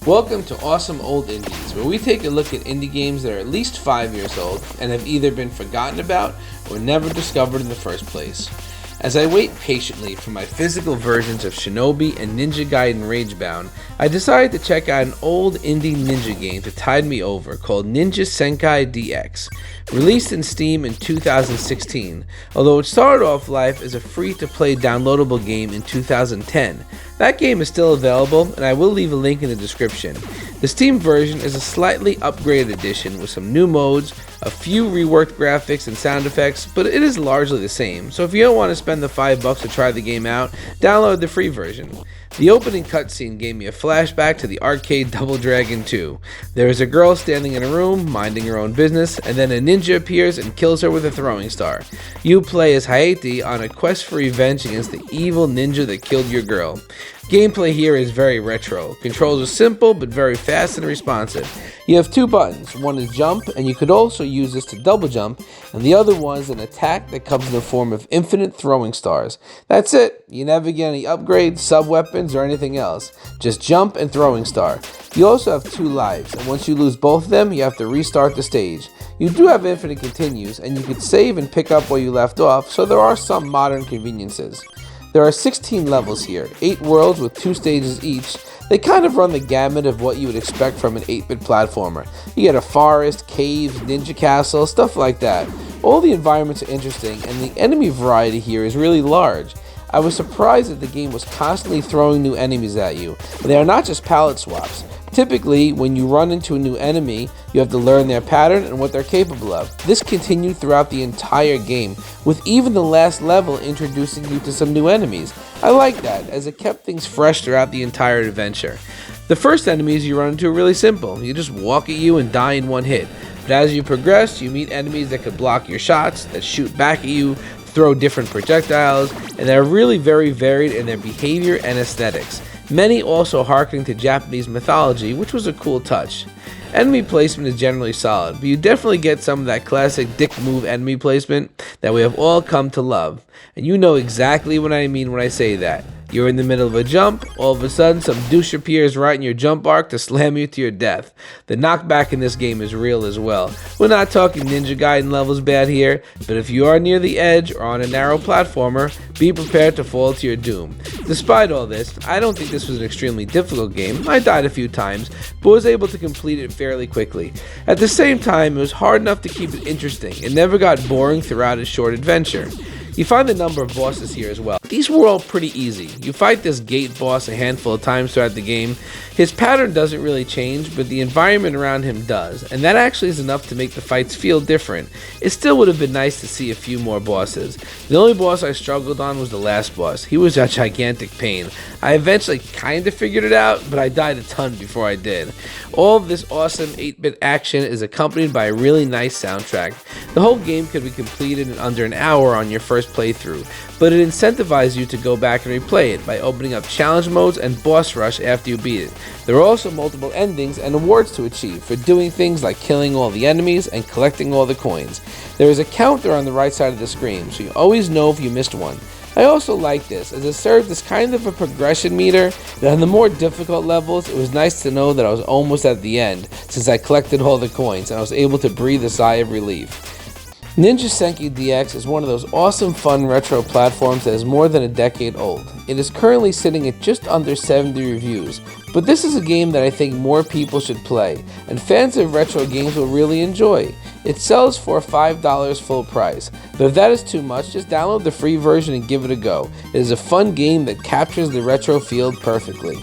Welcome to Awesome Old Indies, where we take a look at indie games that are at least 5 years old and have either been forgotten about or never discovered in the first place. As I wait patiently for my physical versions of Shinobi and Ninja Gaiden Ragebound, I decided to check out an old indie ninja game to tide me over called Senki DX. Released in Steam in 2016, although it started off life as a free-to-play downloadable game in 2010. That game is still available, and I will leave a link in the description. The Steam version is a slightly upgraded edition with some new modes, a few reworked graphics and sound effects, but it is largely the same, so if you don't want to spend the $5 to try the game out, download the free version. The opening cutscene gave me a flashback to the arcade Double Dragon 2. There is a girl standing in a room, minding her own business, and then a ninja appears and kills her with a throwing star. You play as Hayate on a quest for revenge against the evil ninja that killed your girl. Gameplay here is very retro. Controls are simple but very fast and responsive. You have two buttons. One is jump, and you could also use this to double jump, and the other one is an attack that comes in the form of infinite throwing stars. That's it. You never get any upgrades, sub-weapons, or anything else. Just jump and throwing star. You also have 2 lives, and once you lose both of them, you have to restart the stage. You do have infinite continues, and you could save and pick up where you left off, so there are some modern conveniences. There are 16 levels here, 8 worlds with 2 stages each. They kind of run the gamut of what you would expect from an 8-bit platformer. You get a forest, caves, ninja castle, stuff like that. All the environments are interesting, and the enemy variety here is really large. I was surprised that the game was constantly throwing new enemies at you. They are not just palette swaps. Typically, when you run into a new enemy, you have to learn their pattern and what they're capable of. This continued throughout the entire game, with even the last level introducing you to some new enemies. I like that, as it kept things fresh throughout the entire adventure. The first enemies you run into are really simple. You just walk at you and die in one hit. But as you progress, you meet enemies that could block your shots, that shoot back at you, throw different projectiles, and they're really very varied in their behavior and aesthetics. Many also harkening to Japanese mythology, which was a cool touch. Enemy placement is generally solid, but you definitely get some of that classic dick move enemy placement that we have all come to love. And you know exactly what I mean when I say that. You're in the middle of a jump, all of a sudden some douche appears right in your jump arc to slam you to your death. The knockback in this game is real as well. We're not talking Ninja Gaiden levels bad here, but if you are near the edge or on a narrow platformer, be prepared to fall to your doom. Despite all this, I don't think this was an extremely difficult game. I died a few times, but was able to complete it fairly quickly. At the same time, it was hard enough to keep it interesting. It never got boring throughout its short adventure. You find the number of bosses here as well. These were all pretty easy. You fight this gate boss a handful of times throughout the game. His pattern doesn't really change, but the environment around him does, and that actually is enough to make the fights feel different. It still would have been nice to see a few more bosses. The only boss I struggled on was the last boss. He was a gigantic pain. I eventually kinda figured it out, but I died a ton before I did. All of this awesome 8-bit action is accompanied by a really nice soundtrack. The whole game could be completed in under an hour on your first playthrough, but it incentivizes you to go back and replay it by opening up challenge modes and boss rush after you beat it. There are also multiple endings and awards to achieve for doing things like killing all the enemies and collecting all the coins. There is a counter on the right side of the screen, so you always know if you missed one. I also like this, as it served as kind of a progression meter, that on the more difficult levels, it was nice to know that I was almost at the end, since I collected all the coins and I was able to breathe a sigh of relief. Senki DX is one of those awesome fun retro platforms that is more than a decade old. It is currently sitting at just under 70 reviews, but this is a game that I think more people should play, and fans of retro games will really enjoy. It sells for $5 full price, but if that is too much, just download the free version and give it a go. It is a fun game that captures the retro feel perfectly.